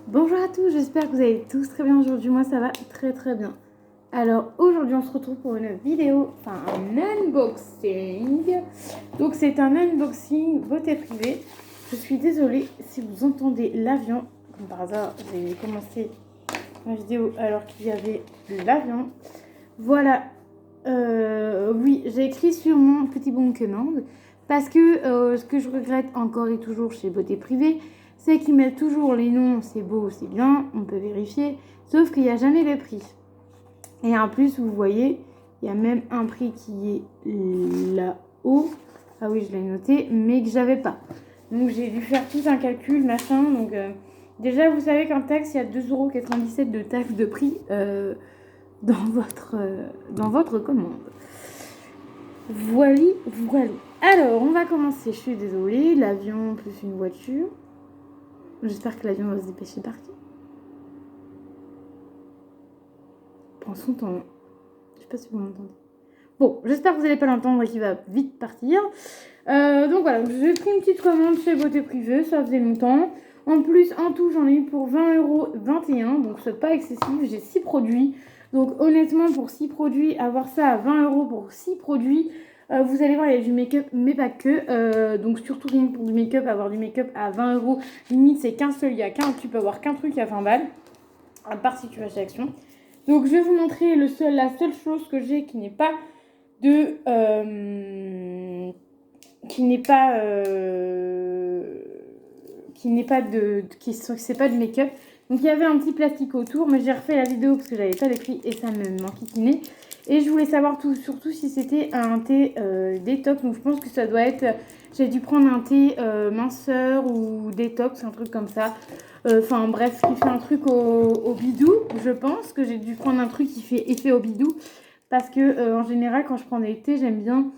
Bonjour à tous, j'espère que vous allez tous très bien aujourd'hui. Moi ça va très très bien. Alors aujourd'hui on se retrouve pour une vidéo, enfin un unboxing. Donc c'est un unboxing beauté privée. Je suis désolée si vous entendez l'avion. Comme par hasard j'ai commencé ma vidéo alors qu'il y avait l'avion. Voilà, oui j'ai écrit sur mon petit bon de commande. Parce que ce que je regrette encore et toujours chez beauté privée, c'est qu'ils mettent toujours les noms, c'est beau, c'est bien, on peut vérifier, sauf qu'il n'y a jamais le prix. Et en plus, vous voyez, il y a même un prix qui est là-haut. Ah oui, je l'ai noté, mais que j'avais pas. Donc j'ai dû faire tout un calcul, machin. Donc déjà, vous savez qu'en taxe, il y a 2,97 € de taxe de prix dans votre commande. Voilà, voilà. Alors, on va commencer. Je suis désolée, l'avion plus une voiture. J'espère que l'avion va se dépêcher de partir. Prends son temps. Je sais pas si vous m'entendez. Bon, j'espère que vous n'allez pas l'entendre et qu'il va vite partir. Donc voilà, j'ai pris une petite commande chez Beauté Privée, ça faisait longtemps. En plus, en tout, j'en ai eu pour 20,21 €, donc c'est pas excessif. J'ai 6 produits. Donc honnêtement, pour 6 produits, avoir ça à 20 € pour 6 produits, vous allez voir, il y a du make-up, mais pas que. Donc surtout rien que pour du make-up, avoir du make-up à 20 €, limite c'est qu'un seul, tu peux avoir qu'un truc à 20 balles, à part si tu vas chez Action. Donc je vais vous montrer la seule chose que j'ai qui n'est pas de... c'est pas du make-up. Donc il y avait un petit plastique autour, mais j'ai refait la vidéo parce que j'avais pas les prix et ça me m'enquiquinait. Et je voulais savoir surtout si c'était un thé détox. Donc je pense que ça doit être... J'ai dû prendre un thé minceur ou détox, un truc comme ça. Enfin bref, qui fait un truc au bidou. Je pense que j'ai dû prendre un truc qui fait effet au bidou. Parce que en général, quand je prends des thés, j'aime bien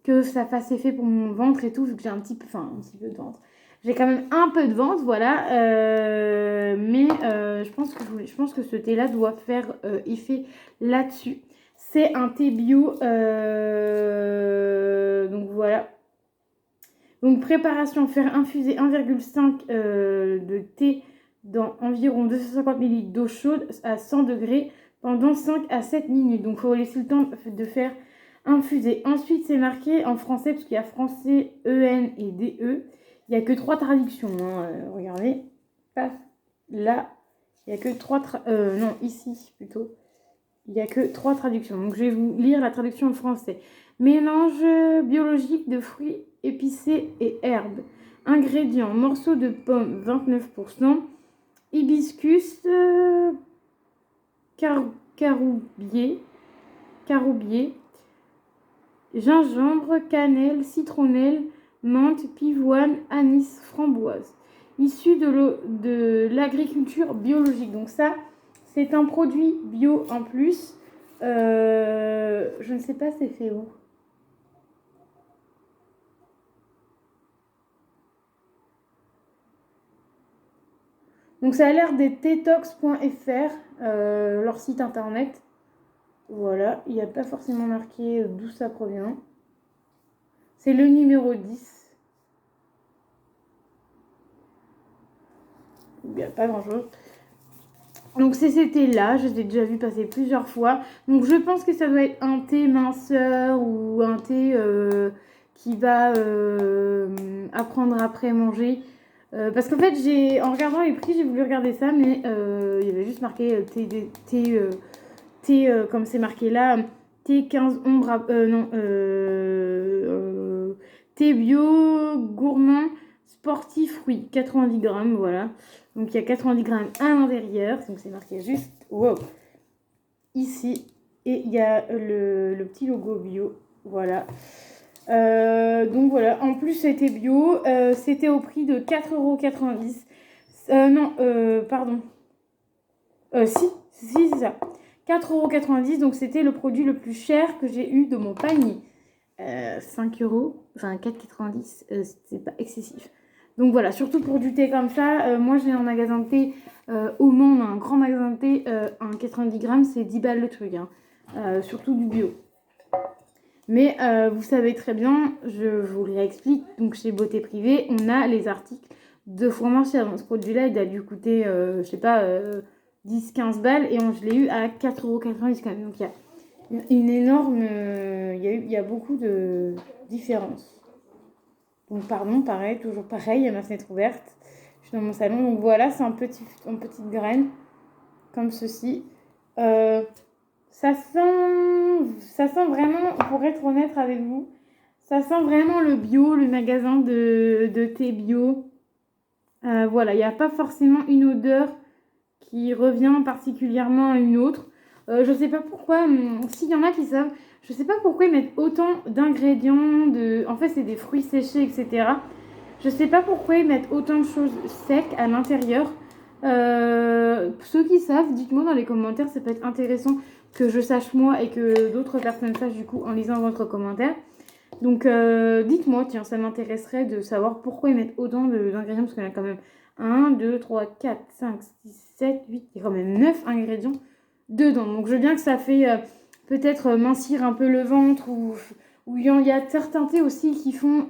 que ça fasse effet pour mon ventre et tout, vu que j'ai un petit peu de ventre. J'ai quand même un peu de ventre, voilà. Mais je pense que ce thé-là doit faire effet là-dessus. C'est un thé bio. Donc voilà. Donc préparation, faire infuser 1,5 de thé dans environ 250 ml d'eau chaude à 100 degrés pendant 5 à 7 minutes. Donc il faut laisser le temps de faire infuser. Ensuite, c'est marqué en français, parce qu'il y a français, EN et DE. Il n'y a que 3 traductions. Regardez. Paf. Là, il n'y a que 3 non, ici plutôt. Il n'y a que 3 traductions. Donc, je vais vous lire la traduction en français. Mélange biologique de fruits épicés et herbes. Ingrédients. Morceaux de pomme, 29%. Hibiscus, caroubier. Gingembre, cannelle, citronnelle, menthe, pivoine, anis, framboise. Issu de l'agriculture biologique. Donc ça, c'est un produit bio en plus. Je ne sais pas c'est fait où. Donc ça a l'air des detox.fr, leur site internet. Voilà, il n'y a pas forcément marqué d'où ça provient. C'est le numéro 10. Il n'y a pas grand-chose. Donc c'est ces thés-là, je les ai déjà vu passer plusieurs fois. Donc je pense que ça doit être un thé minceur ou un thé qui va apprendre après manger. Parce qu'en fait, en regardant les prix, j'ai voulu regarder ça, mais il y avait juste marqué thé comme c'est marqué là, thé 15 ombre, thé bio, gourmand, sportif, fruits, 90 grammes, voilà. Donc il y a 90 grammes à l'intérieur, donc c'est marqué juste, wow, ici. Et il y a le petit logo bio, voilà. Donc voilà, en plus c'était bio, c'était au prix de 4,90 €. Non, pardon. Si, c'est ça. 4,90 €, donc c'était le produit le plus cher que j'ai eu de mon panier. 5 €, enfin 4,90 €, c'est pas excessif. Donc voilà, surtout pour du thé comme ça, moi j'ai un magasin de thé au Mans, on a un grand magasin de thé, un 90 grammes, c'est 10 balles le truc, hein. Surtout du bio. Mais vous savez très bien, je vous le réexplique, donc chez Beauté Privée, on a les articles 2 fois moins cher. Donc, ce produit-là, il a dû coûter, je sais pas, 10-15 balles. Et je l'ai eu à 4,90 € quand même. Donc, il y a une énorme... il y a beaucoup de différences. Donc, pardon, pareil, toujours pareil. Il y a ma fenêtre ouverte. Je suis dans mon salon. Donc, voilà, c'est en petite graine. Comme ceci. Ça sent vraiment, pour être honnête avec vous, ça sent vraiment le bio, le magasin de thé bio. Voilà, il n'y a pas forcément une odeur qui revient particulièrement à une autre. Je ne sais pas pourquoi, s'il y en a qui savent, je ne sais pas pourquoi ils mettent autant d'ingrédients, en fait c'est des fruits séchés, etc. Je ne sais pas pourquoi ils mettent autant de choses secs à l'intérieur. Ceux qui savent, dites-moi dans les commentaires, ça peut être intéressant que je sache moi et que d'autres personnes sachent du coup en lisant votre commentaire. Donc dites-moi, tiens, ça m'intéresserait de savoir pourquoi ils mettent autant d'ingrédients, parce qu'il y en a quand même 1, 2, 3, 4, 5, 6, 7, 8, il y a quand même 9 ingrédients dedans. Donc je veux bien que ça fait peut-être mincir un peu le ventre, ou il y a certains thés aussi qui font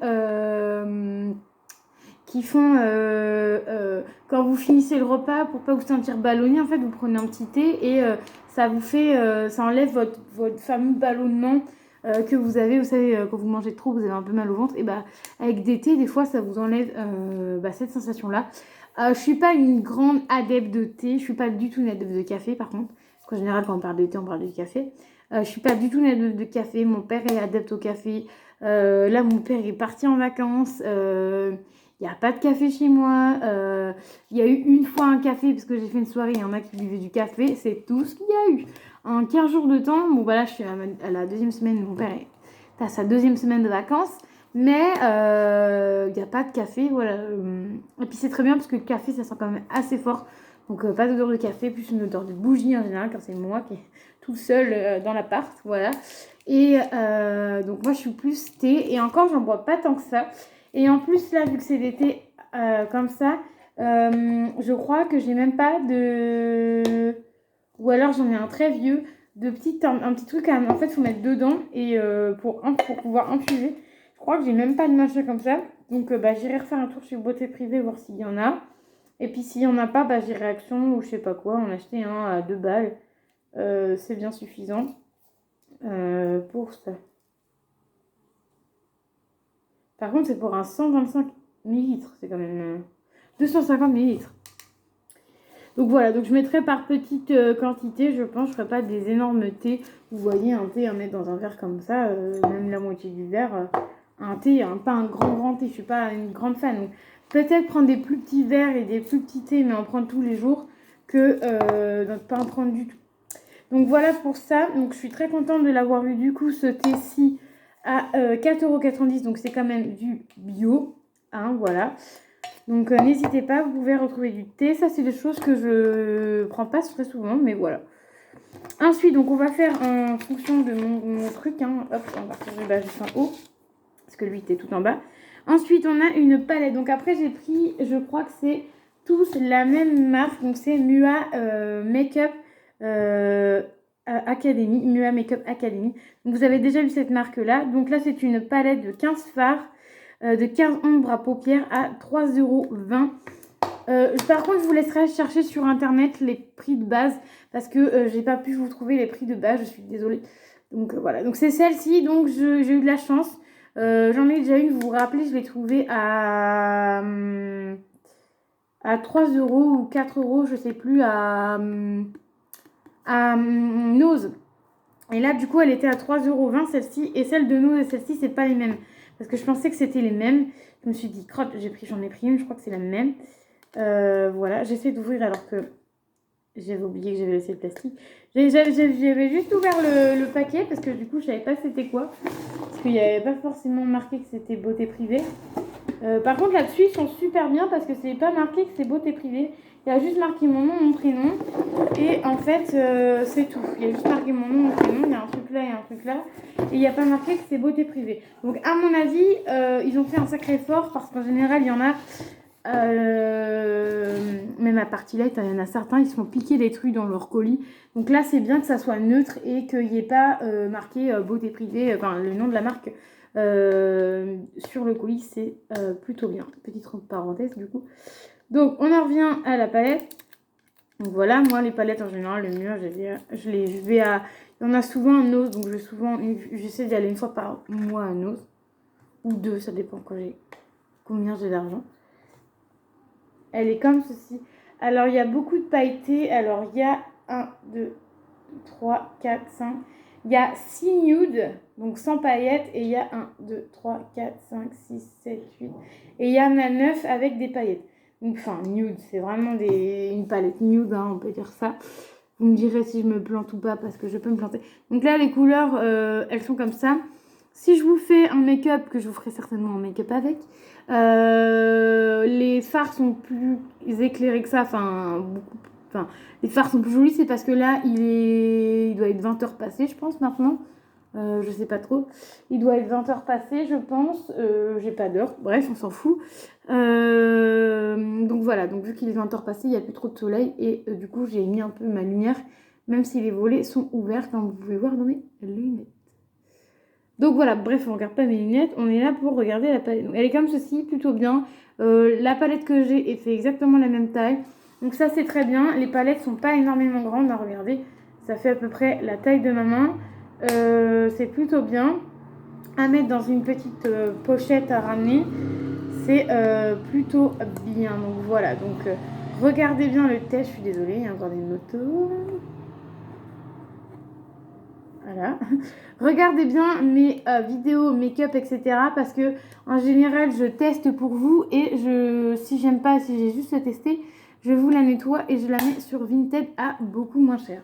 quand vous finissez le repas, pour pas vous sentir ballonné, en fait vous prenez un petit thé et ça vous fait ça enlève votre fameux ballonnement que vous avez, vous savez, quand vous mangez trop, vous avez un peu mal au ventre, et bah avec des thés, des fois ça vous enlève cette sensation là. Je suis pas une grande adepte de thé, je suis pas du tout une adepte de café par contre, parce qu'en général quand on parle de thé on parle de café. Je suis pas du tout une adepte de café, mon père est adepte au café. Là mon père est parti en vacances, il n'y a pas de café chez moi. Il y a eu une fois un café parce que j'ai fait une soirée, il y en a qui buvaient du café. C'est tout ce qu'il y a eu. En 15 jours de temps, bon voilà, je suis à la deuxième semaine, mon père est à sa deuxième semaine de vacances. Mais il n'y a pas de café, voilà. Et puis c'est très bien parce que le café, ça sent quand même assez fort. Donc pas d'odeur de café, plus une odeur de bougie en général, quand c'est moi qui est tout seul dans l'appart, voilà. Et donc moi je suis plus thé, et encore j'en bois pas tant que ça. Et en plus là, vu que c'est l'été comme ça, je crois que j'ai même pas de... Ou alors j'en ai un très vieux, un petit truc en fait faut mettre dedans, et pour pouvoir infuser. Je crois que j'ai même pas de machin comme ça. Donc j'irai refaire un tour chez Beauté Privée, voir s'il y en a. Et puis s'il y en a pas, j'irai Action ou je sais pas quoi, en acheter un à 2 balles. C'est bien suffisant pour ça. Par contre, c'est pour un 125 ml. C'est quand même 250 ml. Donc voilà, donc je mettrai par petite quantité, je pense. Je ferai pas des énormes thés. Vous voyez, un thé à mettre dans un verre comme ça, même la moitié du verre. Un thé, pas un grand thé. Je suis pas une grande fan. Donc peut-être prendre des plus petits verres et des plus petits thés, mais en prendre tous les jours, que ne pas en prendre du tout. Donc voilà pour ça. Donc je suis très contente de l'avoir eu du coup, ce thé-ci à 4,90 €. Donc c'est quand même du bio. Hein, voilà. Donc n'hésitez pas, vous pouvez retrouver du thé. Ça c'est des choses que je prends pas très souvent, mais voilà. Ensuite, donc on va faire en fonction de mon truc. Hein. Hop, on va faire le bas juste en haut. Parce que lui était tout en bas. Ensuite, on a une palette. Donc après, j'ai pris, je crois que c'est tous la même marque. Donc c'est Mua Makeup Academy. Mua Makeup Academy. Donc vous avez déjà vu cette marque-là. Donc là, c'est une palette de 15 fards, de 15 ombres à paupières à 3,20 €. Par contre, je vous laisserai chercher sur internet les prix de base, parce que j'ai pas pu vous trouver les prix de base, je suis désolée. Donc voilà, donc c'est celle-ci. Donc j'ai eu de la chance. J'en ai déjà une, vous vous rappelez, je l'ai trouvée à 3 € ou 4 €, je sais plus, à Nose. Et là, du coup, elle était à 3,20 € celle-ci. Et celle de Nose et celle-ci, c'est pas les mêmes. Parce que je pensais que c'était les mêmes. Je me suis dit, crotte, j'en ai pris une, je crois que c'est la même. Voilà, j'essaie d'ouvrir alors que j'avais oublié que j'avais laissé le plastique. J'avais juste ouvert le paquet parce que du coup, je savais pas c'était quoi. Parce qu'il n'y avait pas forcément marqué que c'était Beauté Privée. Par contre, là-dessus, ils sont super bien parce que c'est pas marqué que c'est Beauté Privée. Il y a juste marqué mon nom, mon prénom. Et en fait, c'est tout. Il y a juste marqué mon nom, mon prénom. Il y a un truc là et un truc là. Et il n'y a pas marqué que c'est Beauté Privée. Donc, à mon avis, ils ont fait un sacré effort parce qu'en général, il y en a... même à Partilette, il y en a certains, ils se font piquer des trucs dans leur colis. Donc là, c'est bien que ça soit neutre et qu'il n'y ait pas marqué Beauté Privée, enfin le nom de la marque sur le colis, c'est plutôt bien. Petite parenthèse du coup. Donc on en revient à la palette. Donc voilà, moi les palettes en général, le mur, je vais à... Il y en a souvent à Nose, donc j'essaie d'y aller une fois par mois à Nose. Ou deux, ça dépend combien j'ai d'argent. Elle est comme ceci. Alors il y a beaucoup de pailletés. Alors il y a 1, 2, 3, 4, 5. Il y a 6 nudes, donc sans paillettes. Et il y a 1, 2, 3, 4, 5, 6, 7, 8. Et il y en a 9 avec des paillettes. Donc, enfin, nude, c'est vraiment une palette nude, hein, on peut dire ça. Vous me direz si je me plante ou pas, parce que je peux me planter. Donc là, les couleurs, elles sont comme ça. Si je vous fais un make-up, que je vous ferai certainement un make-up avec, les fards sont plus éclairés que ça, enfin, les fards sont plus jolis, c'est parce que là, il doit être 20h passé, je pense, maintenant. Je sais pas trop. Il doit être 20h passé, je pense. J'ai pas d'heure. Bref, on s'en fout. Donc voilà. Donc vu qu'il est 20h passé, il n'y a plus trop de soleil. Et du coup, j'ai mis un peu ma lumière. Même si les volets sont ouverts, comme vous pouvez voir dans mes lunettes. Donc voilà. Bref, on regarde pas mes lunettes. On est là pour regarder la palette. Donc, elle est comme ceci, plutôt bien. La palette que j'ai est fait exactement la même taille. Donc ça, c'est très bien. Les palettes sont pas énormément grandes. Hein, regardez. Ça fait à peu près la taille de ma main. C'est plutôt bien à mettre dans une petite pochette à ramener, c'est plutôt bien. Donc voilà, donc regardez bien le test. Je suis désolée, il y a encore des motos. Voilà. Regardez bien mes vidéos make-up, etc. Parce que en général, je teste pour vous et si j'aime pas, si j'ai juste testé, je vous la nettoie et je la mets sur Vinted à beaucoup moins cher.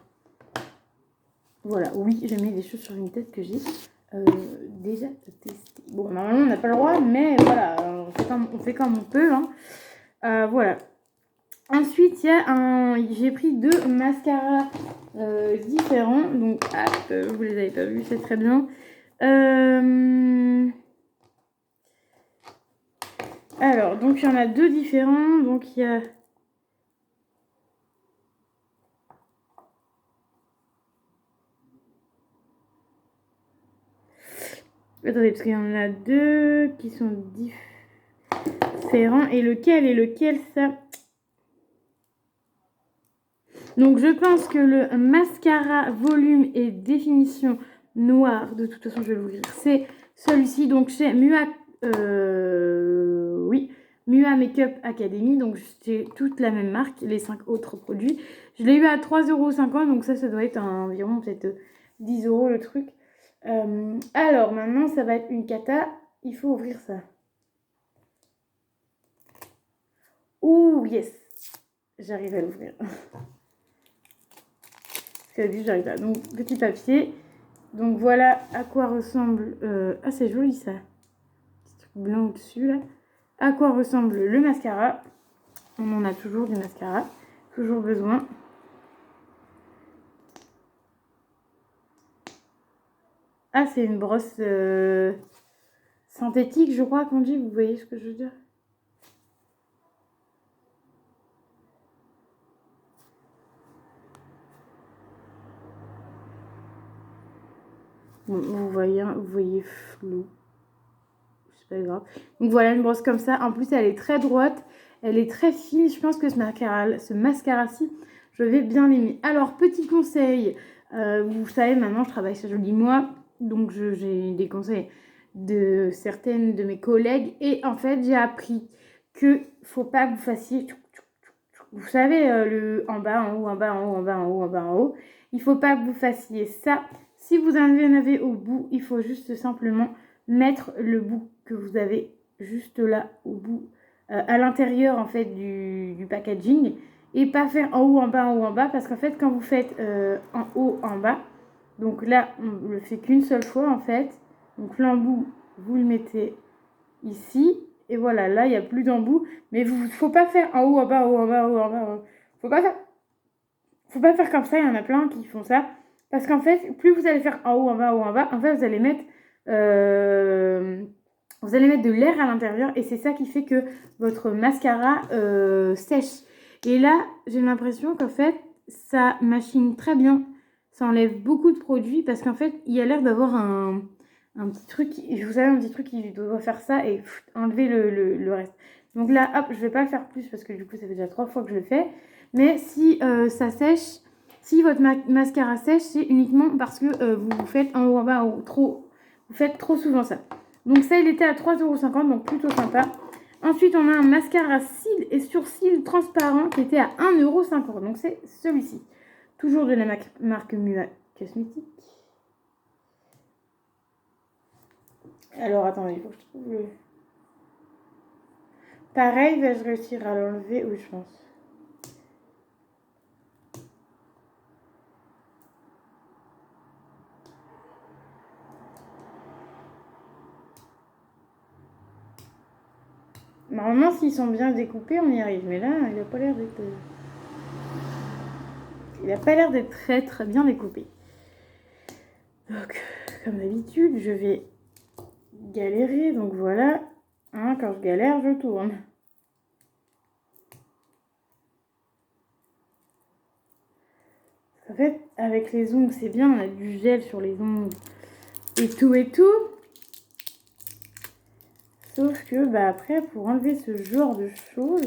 Voilà, oui, je mets des choses sur Vinted que j'ai déjà testé. Bon, normalement, on n'a pas le droit, mais voilà, on fait comme on peut. Hein. Voilà. Ensuite, j'ai pris 2 mascaras différents. Donc, vous les avez pas vus, c'est très bien. Alors, donc, il y en a 2 différents. Donc, il y a... Attendez, parce qu'il y en a 2 qui sont différents. Et lequel est lequel, ça? Donc, je pense que le mascara volume et définition noir, de toute façon, je vais l'ouvrir, c'est celui-ci. Donc, chez Mua, Mua Makeup Academy. Donc, c'est toute la même marque, les 5 autres produits. Je l'ai eu à 3,50 €. Donc, ça doit être environ peut-être 10 € le truc. Alors, maintenant, ça va être une cata. Il faut ouvrir ça. Ouh, yes! J'arrive à l'ouvrir. J'arrive là. Donc, petit papier. Donc, voilà à quoi ressemble... Ah, c'est joli, ça. Petit truc blanc au-dessus, là. À quoi ressemble le mascara. On en a toujours du mascara. Toujours besoin. Ah, c'est une brosse synthétique, je crois qu'on dit. Vous voyez ce que je veux dire? Bon, vous voyez flou. C'est pas grave. Donc voilà, une brosse comme ça. En plus, elle est très droite. Elle est très fine. Je pense que ce mascara-ci, je vais bien l'aimer. Alors, petit conseil. Vous savez, maintenant, je travaille chez Jolie Moi. Donc, j'ai des conseils de certaines de mes collègues. Et en fait, j'ai appris que faut pas que vous fassiez... Vous savez, le en bas, en haut, en bas, en haut, en bas, en haut, en bas, en haut. Il faut pas que vous fassiez ça. Si vous en avez au bout, il faut juste simplement mettre le bout que vous avez juste là au bout, à l'intérieur en fait du packaging, et pas faire en haut, en bas, en haut, en bas, parce qu'en fait quand vous faites en haut, en bas, donc là on le fait qu'une seule fois en fait, donc l'embout vous le mettez ici, et voilà, là il n'y a plus d'embout, mais faut pas faire en haut, en bas, en haut, en bas, en haut, en bas, faut pas faire comme ça. Il y en a plein qui font ça, parce qu'en fait plus vous allez faire en haut, en bas, en haut, en bas, en fait vous allez mettre de l'air à l'intérieur, et c'est ça qui fait que votre mascara sèche. Et là, j'ai l'impression qu'en fait, ça machine très bien. Ça enlève beaucoup de produits, parce qu'en fait, il y a l'air d'avoir un petit truc, vous savez, un petit truc qui doit faire ça et enlever le reste. Donc là, hop, je vais pas le faire plus parce que du coup, ça fait déjà 3 fois que je le fais. Mais si ça sèche, si votre mascara sèche, c'est uniquement parce que vous faites en haut en bas ou trop, vous faites trop souvent ça. Donc ça, il était à 3,50 €, donc plutôt sympa. Ensuite, on a un mascara cils et sourcils transparent qui était à 1,50 €. Donc c'est celui-ci. Toujours de la marque Mua Cosmétique. Alors, attendez, il faut que je trouve le... Pareil, vais-je réussir à l'enlever? Oui, je pense. Normalement, s'ils sont bien découpés, on y arrive. Mais là, il n'a pas l'air d'être... Il n'a pas l'air d'être très très bien découpé. Donc, comme d'habitude, je vais galérer. Donc voilà. Hein, quand je galère, je tourne. En fait, avec les ongles, c'est bien. On a du gel sur les ongles et tout et tout. Sauf que, bah, après, pour enlever ce genre de choses,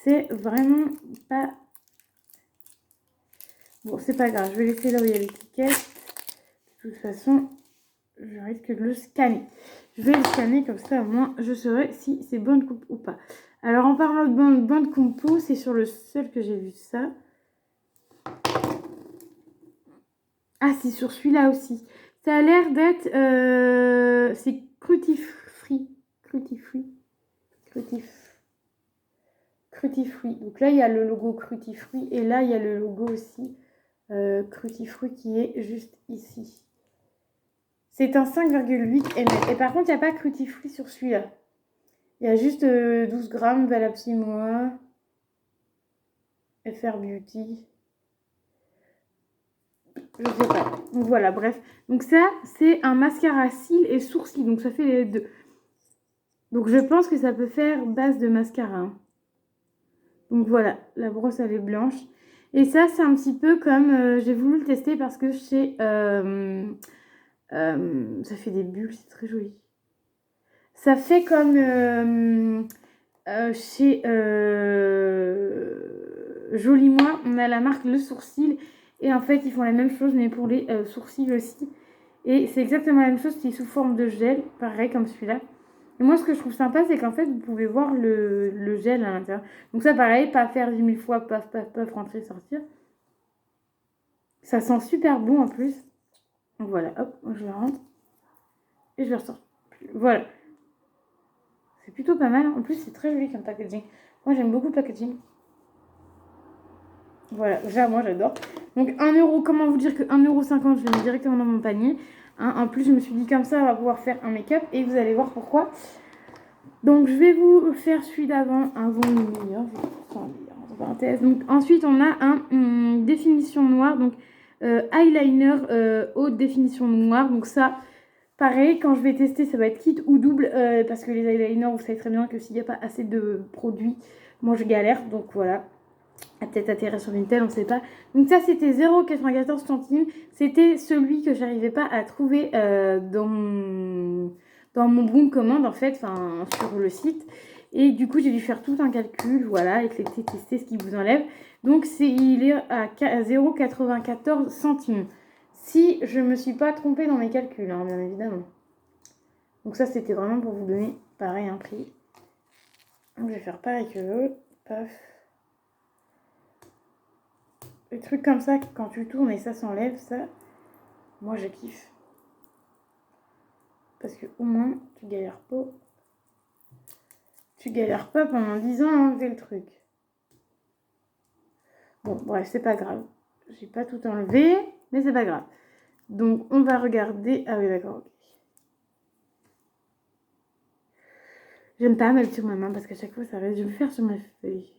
c'est vraiment pas... Bon, c'est pas grave. Je vais laisser là où il y a l'étiquette. De toute façon, je risque de le scanner. Je vais le scanner comme ça, au moins, je saurai si c'est bonne coupe ou pas. Alors, en parlant de bonne compo, c'est sur le seul que j'ai vu ça. Ah, c'est sur celui-là aussi. Ça a l'air d'être... c'est Crutifruit. Crutifruit. Donc là, il y a le logo Crutifruit. Et là, il y a le logo aussi Crutifruit qui est juste ici. C'est un 5,8 ml. Et par contre, il n'y a pas Crutifruit sur celui-là. Il y a juste 12 grammes, Valab 6 mois, FR Beauty. Je sais pas. Donc voilà, bref. Donc ça, c'est un mascara cils et sourcils. Donc ça fait les deux. Donc je pense que ça peut faire base de mascara. Donc voilà, la brosse elle est blanche. Et ça, c'est un petit peu comme... j'ai voulu le tester parce que chez... ça fait des bulles, c'est très joli. Ça fait comme chez Joli Moi, on a la marque Le Sourcil. Et en fait, ils font la même chose, mais pour les sourcils aussi. Et c'est exactement la même chose, c'est sous forme de gel, pareil comme celui-là. Et moi, ce que je trouve sympa, c'est qu'en fait, vous pouvez voir le gel à l'intérieur. Donc ça, pareil, pas faire 10 000 fois, paf, paf, paf, rentrer, sortir. Ça sent super bon en plus. Donc voilà, hop, je le rentre. Et je le ressors. Voilà. C'est plutôt pas mal. En plus, c'est très joli comme packaging. Moi, j'aime beaucoup le packaging. Voilà, déjà, moi, j'adore. Donc, 1 €, comment vous dire que 1,50 €, je le mets directement dans mon panier. Hein, en plus, je me suis dit comme ça, on va pouvoir faire un make-up. Et vous allez voir pourquoi. Donc, je vais vous faire celui d'avant, avant le meilleur. Entre parenthèses. Donc, ensuite, on a un définition noire. Donc, eyeliner haute définition noire. Donc, ça, pareil, quand je vais tester, ça va être kit ou double. Parce que les eyeliners, vous savez très bien que s'il n'y a pas assez de produits, moi, je galère. Donc, voilà. Peut-être atterrir sur Vinted, on ne sait pas. Donc ça, c'était 0,94 centimes. C'était celui que j'arrivais pas à trouver dans mon bon de commande, en fait, sur le site. Et du coup, j'ai dû faire tout un calcul, voilà, et tester ce qui vous enlève. Donc, il est à 0,94 centimes. Si je ne me suis pas trompée dans mes calculs, hein, bien évidemment. Donc ça, c'était vraiment pour vous donner, pareil, un prix. Donc, je vais faire pareil que l'autre. Paf. Les trucs comme ça, quand tu tournes et ça s'enlève, ça, moi je kiffe. Parce que au moins, tu galères pas. Tu galères pas pendant 10 ans à enlever le truc. Bon, bref, c'est pas grave. J'ai pas tout enlevé, mais c'est pas grave. Donc, on va regarder. Ah oui, d'accord, ok. J'aime pas mettre sur ma main parce qu'à chaque fois, ça reste. Je vais me faire sur ma feuille.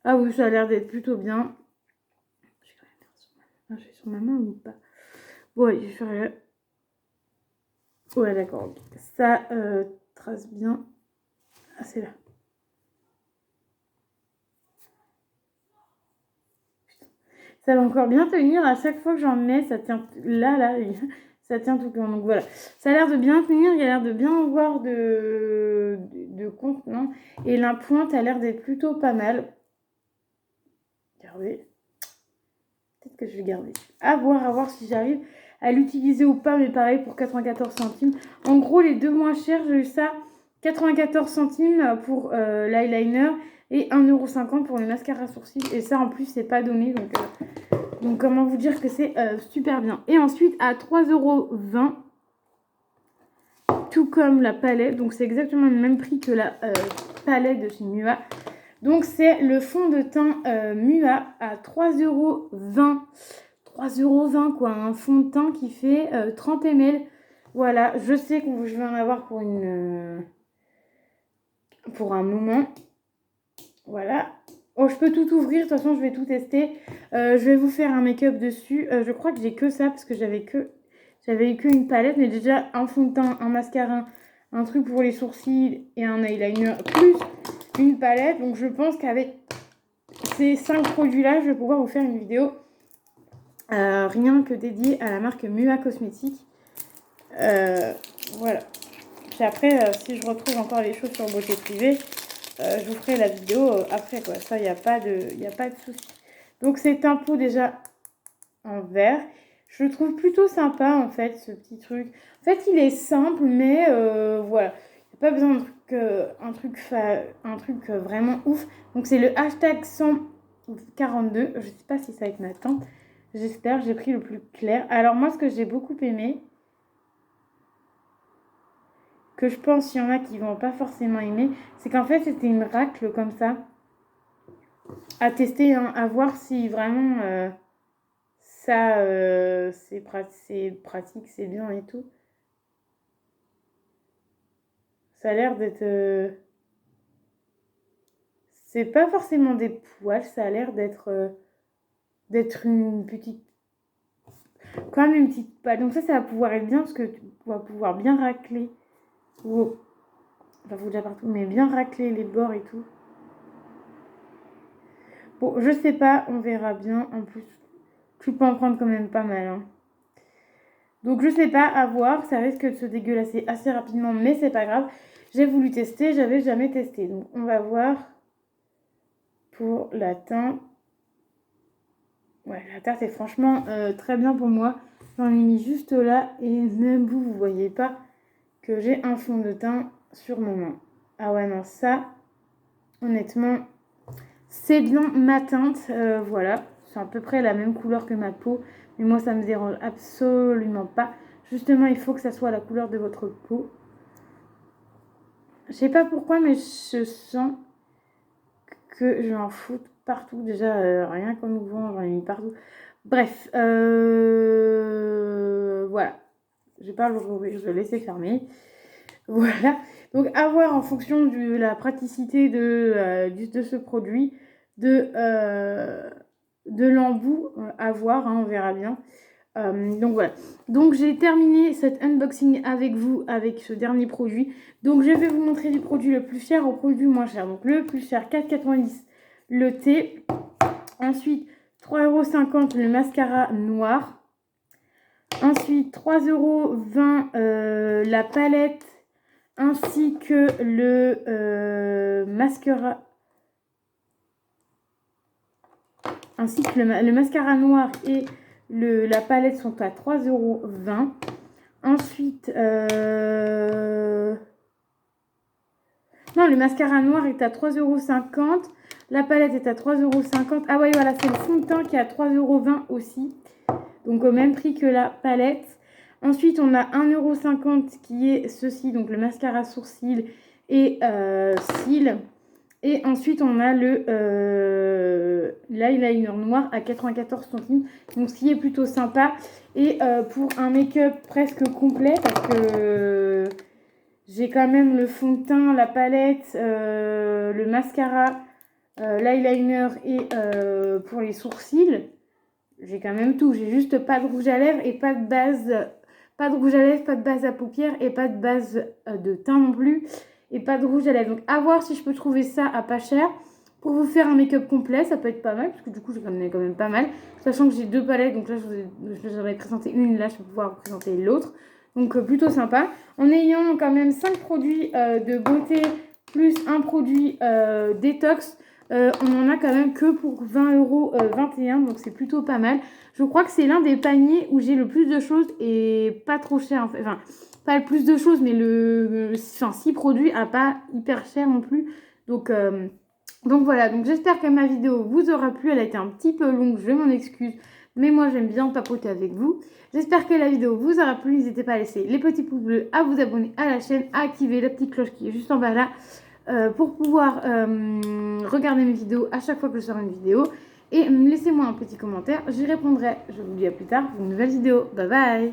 Ah oui, ça a l'air d'être plutôt bien. Je vais quand même faire sur ma main. Je fais sur ma main ou pas? Bon, allez, je vais faire... Ouais, d'accord, ok. Ça trace bien. Ah, c'est là. Ça va encore bien tenir. À chaque fois que j'en mets, ça tient là. Ça tient tout le long. Donc voilà, ça a l'air de bien tenir, il y a l'air de bien avoir de contenant. Et la pointe a l'air d'être plutôt pas mal. Regardez. Peut-être que je vais garder. À voir si j'arrive à l'utiliser ou pas, mais pareil pour 94 centimes. En gros, les deux moins chers, j'ai eu ça 94 centimes pour l'eyeliner et 1,50 € pour le mascara sourcil. Et ça, en plus, c'est pas donné. Donc comment vous dire que c'est super bien. Et ensuite, à 3,20 €, tout comme la palette. Donc, c'est exactement le même prix que la palette de chez Mua. Donc, c'est le fond de teint Mua à 3,20 €. 3,20 € quoi, un fond de teint qui fait 30 ml. Voilà, je sais que je vais en avoir pour pour un moment. Voilà. Oh, je peux tout ouvrir, de toute façon je vais tout tester. Je vais vous faire un make-up dessus. Je crois que j'ai que ça parce que j'avais eu qu'une palette, mais déjà un fond de teint, un mascara, un truc pour les sourcils et un eyeliner, plus une palette. Donc je pense qu'avec ces 5 produits-là, je vais pouvoir vous faire une vidéo rien que dédiée à la marque Mua Cosmétiques. Voilà. Puis après, si je retrouve encore les choses sur Beauté Privée, je vous ferai la vidéo après, quoi. Ça, il n'y a pas de souci. Donc, c'est un pot déjà en verre. Je le trouve plutôt sympa, en fait, ce petit truc. En fait, il est simple, mais voilà. Il n'y a pas besoin d'un truc vraiment ouf. Donc, c'est le hashtag 142. Je ne sais pas si ça va être ma teinte. J'espère. J'ai pris le plus clair. Alors, moi, ce que j'ai beaucoup aimé, que je pense qu'il y en a qui vont pas forcément aimer, c'est qu'en fait c'était une racle comme ça à tester, hein, à voir si vraiment ça c'est pratique, c'est bien et tout. Ça a l'air d'être c'est pas forcément des poils, ça a l'air d'être une petite, quand même une petite paille. Donc ça va pouvoir être bien parce que tu vas pouvoir bien racler. Wow. Enfin, faut déjà partout, mais bien racler les bords et tout. Bon, je sais pas, on verra bien. En plus, tu peux en prendre quand même pas mal. Hein. Donc, je sais pas, à voir. Ça risque de se dégueulasser assez rapidement, mais c'est pas grave. J'ai voulu tester, j'avais jamais testé. Donc, on va voir pour la teinte. Ouais, la teinte est franchement très bien pour moi. J'en ai mis juste là et même vous voyez pas que j'ai un fond de teint sur mon main. Ah ouais, non, ça, honnêtement, c'est bien ma teinte. Voilà, c'est à peu près la même couleur que ma peau. Mais moi, ça me dérange absolument pas. Justement, il faut que ça soit la couleur de votre peau. Je sais pas pourquoi, mais je sens que je vais en foutre partout. Déjà, rien qu'en ouvrant, j'en ai mis partout. Bref, voilà. Je vais pas le rouvrir, je vais le laisser fermer. Voilà. Donc, à voir en fonction de la praticité de ce produit, de l'embout, à voir, hein, on verra bien. Donc voilà. Donc j'ai terminé cet unboxing avec vous, avec ce dernier produit. Donc je vais vous montrer du produit le plus cher au produit moins cher. Donc le plus cher, 4,90 le thé. Ensuite, 3,50 € le mascara noir. Ensuite, 3,20 € la palette ainsi que le mascara. Ainsi que le mascara noir et la palette sont à 3,20 €. Ensuite, non, le mascara noir est à 3,50 €. La palette est à 3,50 €. Ah ouais, voilà, c'est le fond de teint qui est à 3,20 € aussi. Donc au même prix que la palette. Ensuite, on a 1,50 € qui est ceci, donc le mascara sourcil et cils. Et ensuite, on a l'eyeliner noir à 94 centimes. Donc, ce qui est plutôt sympa. Et pour un make-up presque complet, parce que j'ai quand même le fond de teint, la palette, le mascara, l'eyeliner et pour les sourcils, j'ai quand même tout. J'ai juste pas de rouge à lèvres et pas de base. Pas de rouge à lèvres, pas de base à paupières et pas de base de teint non plus. Et pas de rouge à lèvres. Donc, à voir si je peux trouver ça à pas cher. Pour vous faire un make-up complet, ça peut être pas mal, parce que du coup, j'en ai quand même pas mal. Sachant que j'ai 2 palettes, donc là, je vous avais présenté une, là, je vais pouvoir vous présenter l'autre. Donc, plutôt sympa. En ayant quand même 5 produits de beauté, plus un produit détox, on en a quand même que pour 20,21 €, donc c'est plutôt pas mal. Je crois que c'est l'un des paniers où j'ai le plus de choses et pas trop cher, en fait. Enfin, pas le plus de choses, mais 6 produits à pas hyper cher non plus. Donc voilà, donc j'espère que ma vidéo vous aura plu. Elle a été un petit peu longue, je m'en excuse, mais moi j'aime bien papoter avec vous. J'espère que la vidéo vous aura plu. N'hésitez pas à laisser les petits pouces bleus, à vous abonner à la chaîne, à activer la petite cloche qui est juste en bas là pour pouvoir regarder mes vidéos à chaque fois que je sors une vidéo. Et laissez-moi un petit commentaire, j'y répondrai. Je vous dis à plus tard pour une nouvelle vidéo. Bye bye!